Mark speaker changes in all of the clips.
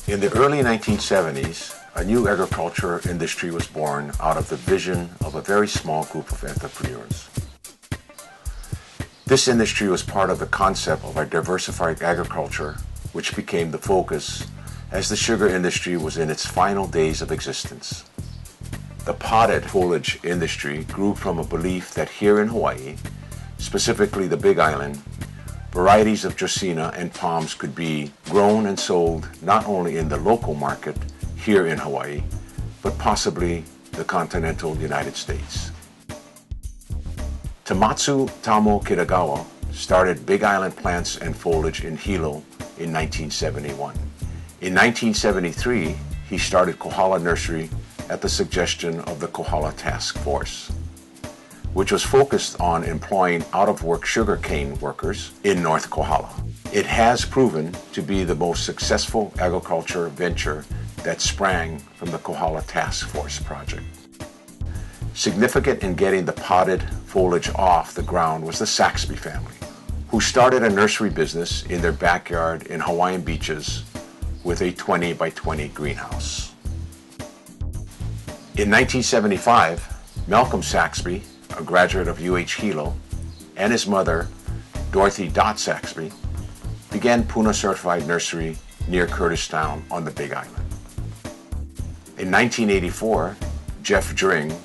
Speaker 1: In the early 1970s, a new agriculture industry was born out of the vision of a very small group of entrepreneurs. This industry was part of the concept of a diversified agriculture, which became the focus as the sugar industry was in its final days of existence. The potted foliage industry grew from a belief that here in Hawaii, specifically the Big Island, varieties of Dracaena and palms could be grown and sold not only in the local market here in Hawaii, but possibly the continental United States. Tamatsu Tamo Kitagawa started Big Island Plants and Foliage in Hilo in 1971. In 1973, he started Kohala Nursery at the suggestion of the Kohala Task Force, which was focused on employing out-of-work sugarcane workers in North Kohala. It has proven to be the most successful agriculture venture that sprang from the Kohala Task Force project. Significant in getting the potted foliage off the ground was the Saxby family, who started a nursery business in their backyard in Hawaiian beaches with a 20 by 20 greenhouse. In 1975, Malcolm Saxby, a graduate of UH Hilo, and his mother, Dorothy Dot Saxby, began Puna Certified Nursery near Curtistown on the Big Island. In 1984, Jeff Dring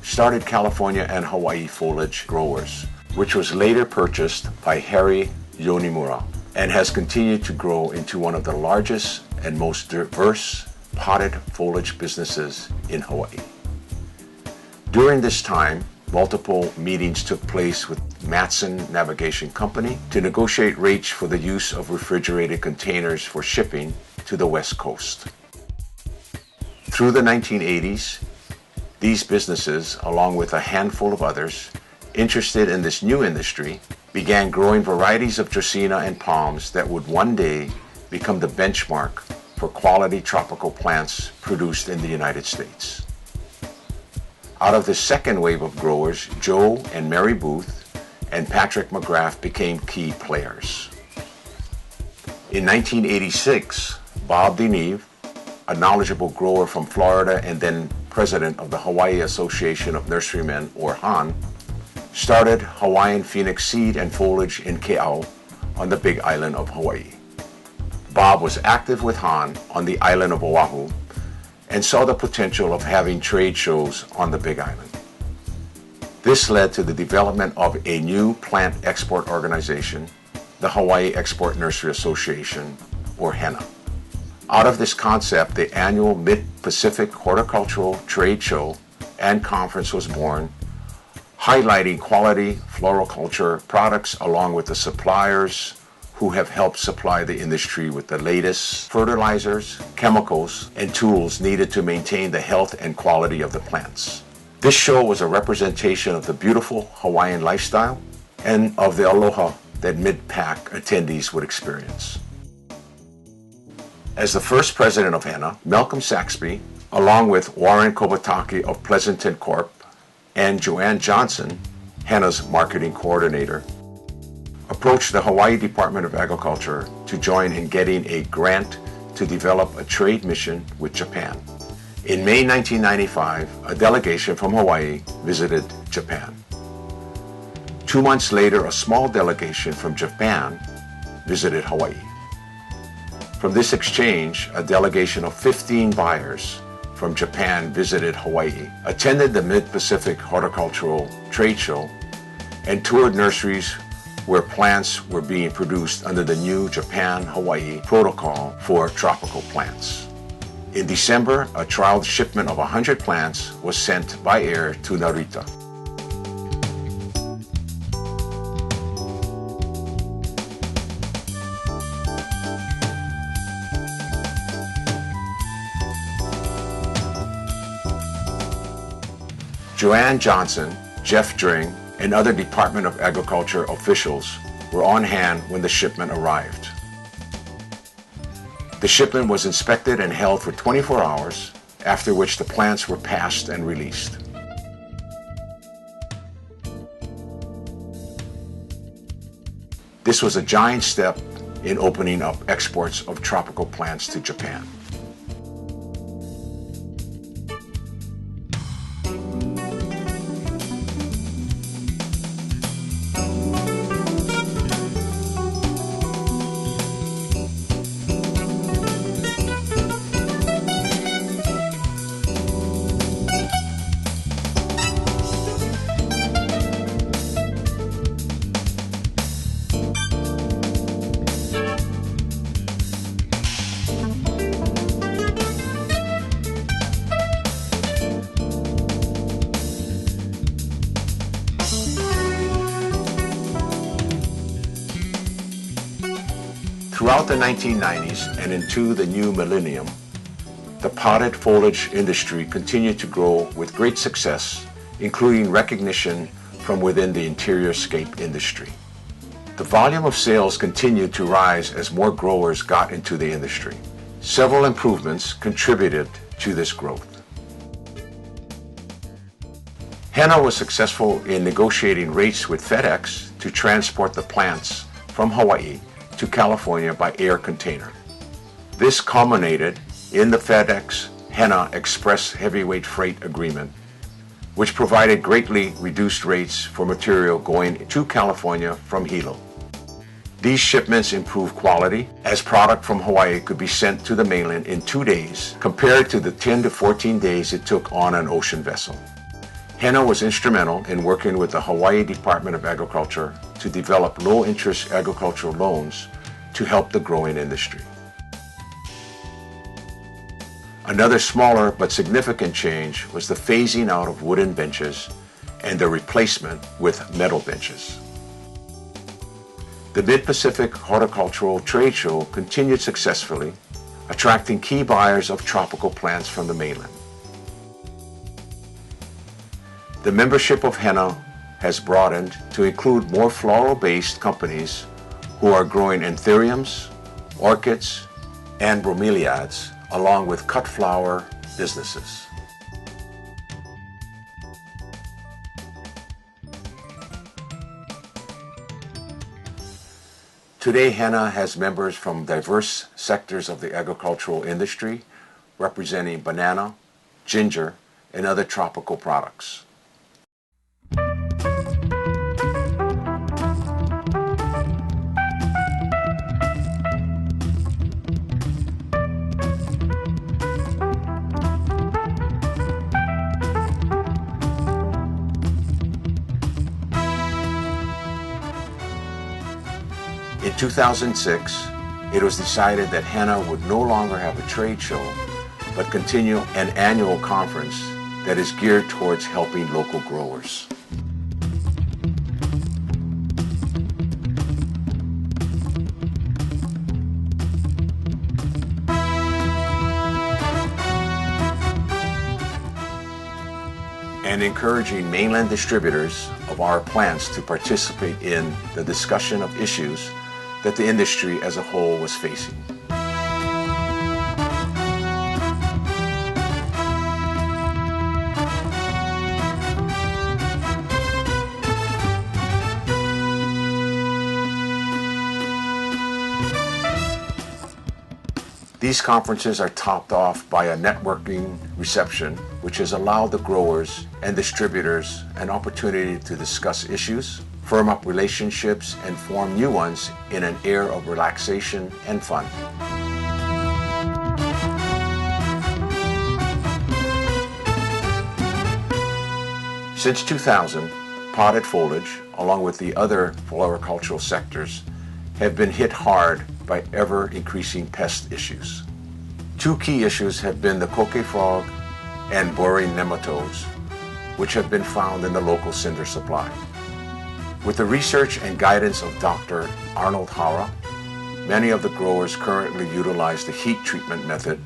Speaker 1: started California and Hawaii Foliage Growers, which was later purchased by Harry Yonimura and has continued to grow into one of the largest and most diverse potted foliage businesses in Hawaii. During this time, multiple meetings took place with Matson Navigation Company to negotiate rates for the use of refrigerated containers for shipping to the West Coast. Through the 1980s, these businesses, along with a handful of others interested in this new industry, began growing varieties of Dracaena and palms that would one day become the benchmark for quality tropical plants produced in the United States. Out of this second wave of growers, Joe and Mary Booth and Patrick McGrath became key players. In 1986, Bob DeNeve, a knowledgeable grower from Florida and then president of the Hawaii Association of Nurserymen, or HAN, started Hawaiian Phoenix Seed and Foliage in Ke'au on the Big Island of Hawaii. Bob was active with HAN on the island of Oahu and saw the potential of having trade shows on the Big Island. This led to the development of a new plant export organization, the Hawaii Export Nursery Association, or HENA. Out of this concept, the annual Mid-Pacific Horticultural Trade Show and Conference was born, highlighting quality floriculture products along with the suppliers who have helped supply the industry with the latest fertilizers, chemicals, and tools needed to maintain the health and quality of the plants. This show was a representation of the beautiful Hawaiian lifestyle and of the aloha that mid-pack attendees would experience. As the first president of HENA, Malcolm Saxby, along with Warren Kobataki of Pleasanton Corp. And Joanne Johnson, HENA's marketing coordinator, approached the Hawaii Department of Agriculture to join in getting a grant to develop a trade mission with Japan. In May 1995, a delegation from Hawaii visited Japan. 2 months later, a small delegation from Japan visited Hawaii. From this exchange, a delegation of 15 buyers from Japan visited Hawaii, attended the Mid-Pacific Horticultural Trade Show, and toured nurseries where plants were being produced under the new Japan-Hawaii Protocol for tropical plants. In December, a trial shipment of 100 plants was sent by air to Narita. Joanne Johnson, Jeff Dring, and other Department of Agriculture officials were on hand when the shipment arrived. The shipment was inspected and held for 24 hours, after which the plants were passed and released. This was a giant step in opening up exports of tropical plants to Japan. Throughout the 1990s and into the new millennium, the potted foliage industry continued to grow with great success, including recognition from within the interior scape industry. The volume of sales continued to rise as more growers got into the industry. Several improvements contributed to this growth. HENA was successful in negotiating rates with FedEx to transport the plants from Hawaii to California by air container. This culminated in the FedEx HENA Express Heavyweight Freight Agreement, which provided greatly reduced rates for material going to California from Hilo. These shipments improved quality, as product from Hawaii could be sent to the mainland in 2 days compared to the 10 to 14 days it took on an ocean vessel. HENA was instrumental in working with the Hawaii Department of Agriculture to develop low-interest agricultural loans to help the growing industry. Another smaller but significant change was the phasing out of wooden benches and their replacement with metal benches. The Mid-Pacific Horticultural Trade Show continued successfully, attracting key buyers of tropical plants from the mainland. The membership of HENA has broadened to include more floral-based companies who are growing anthuriums, orchids, and bromeliads, along with cut flower businesses. Today, HENA has members from diverse sectors of the agricultural industry, representing banana, ginger, and other tropical products. In 2006, it was decided that HENA would no longer have a trade show, but continue an annual conference that is geared towards helping local growers. And encouraging mainland distributors of our plants to participate in the discussion of issues that the industry as a whole was facing. These conferences are topped off by a networking reception, which has allowed the growers and distributors an opportunity to discuss issues, firm up relationships, and form new ones in an air of relaxation and fun. Since 2000, potted foliage, along with the other floricultural sectors, have been hit hard by ever-increasing pest issues. Two key issues have been the coque frog and boring nematodes, which have been found in the local cinder supply. With the research and guidance of Dr. Arnold Hara, many of the growers currently utilize the heat treatment method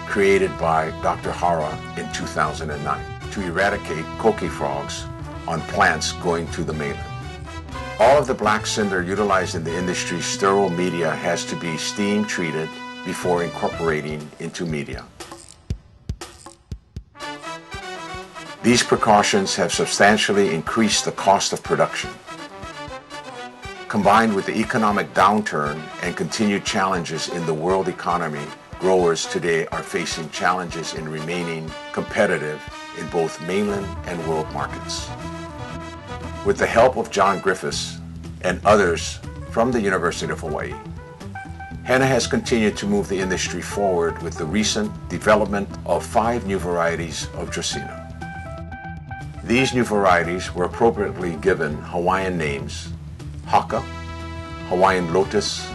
Speaker 1: created by Dr. Hara in 2009 to eradicate coque frogs on plants going to the mainland. All of the black cinder utilized in the industry's sterile media has to be steam treated before incorporating into media. These precautions have substantially increased the cost of production. Combined with the economic downturn and continued challenges in the world economy, growers today are facing challenges in remaining competitive in both mainland and world markets. With the help of John Griffiths and others from the University of Hawaii, HENA has continued to move the industry forward with the recent development of 5 new varieties of Dracaena. These new varieties were appropriately given Hawaiian names: Haka, Hawaiian Lotus,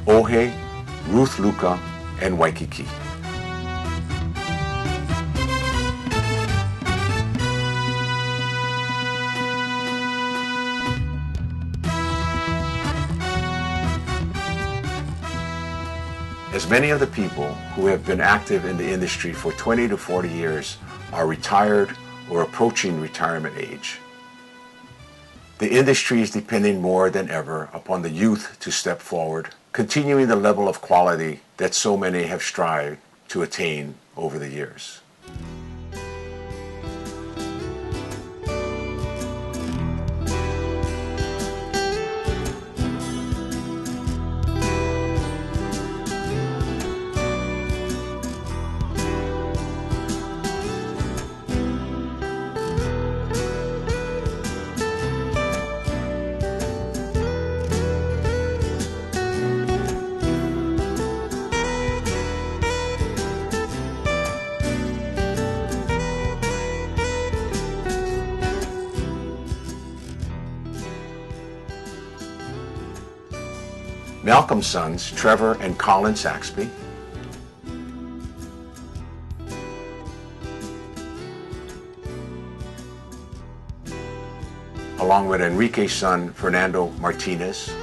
Speaker 1: Ohe, Ruth Luka, and Waikiki. As many of the people who have been active in the industry for 20 to 40 years are retired or approaching retirement age, the industry is depending more than ever upon the youth to step forward, continuing the level of quality that so many have strived to attain over the years. Malcolm's sons, Trevor and Colin Saxby, along with Enrique's son, Fernando Martinez,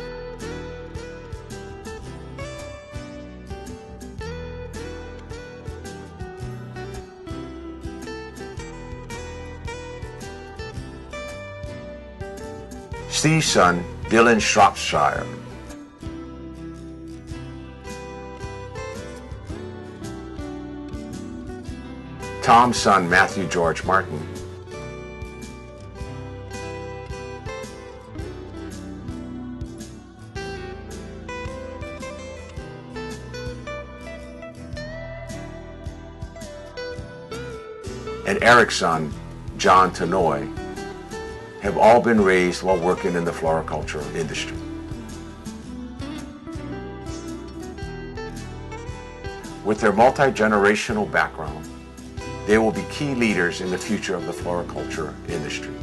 Speaker 1: Steve's son, Dylan Shropshire, Tom's son, Matthew George Martin, and Eric's son, John Tanoy, have all been raised while working in the floriculture industry. With their multi-generational background, they will be key leaders in the future of the floriculture industry.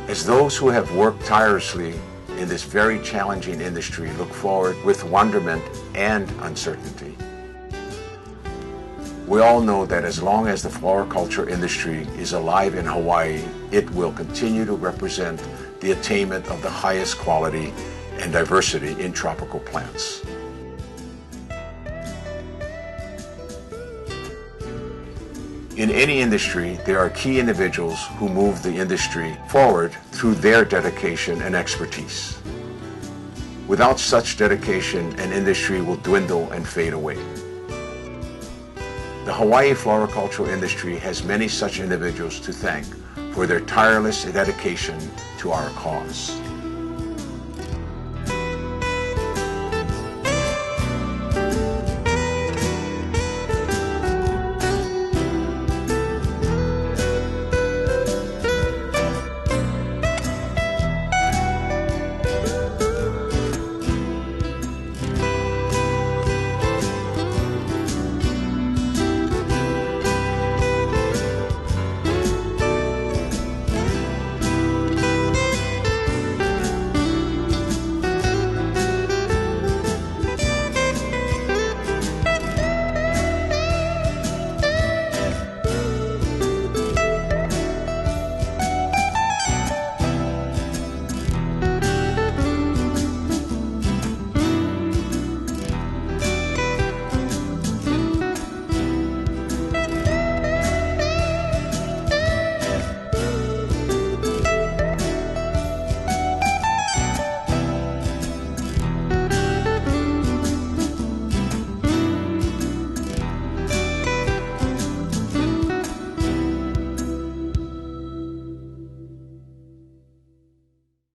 Speaker 1: As those who have worked tirelessly in this very challenging industry look forward with wonderment and uncertainty, we all know that as long as the floriculture industry is alive in Hawaii, it will continue to represent the attainment of the highest quality and diversity in tropical plants. In any industry, there are key individuals who move the industry forward through their dedication and expertise. Without such dedication, an industry will dwindle and fade away. The Hawaii floricultural industry has many such individuals to thank for their tireless dedication to our cause.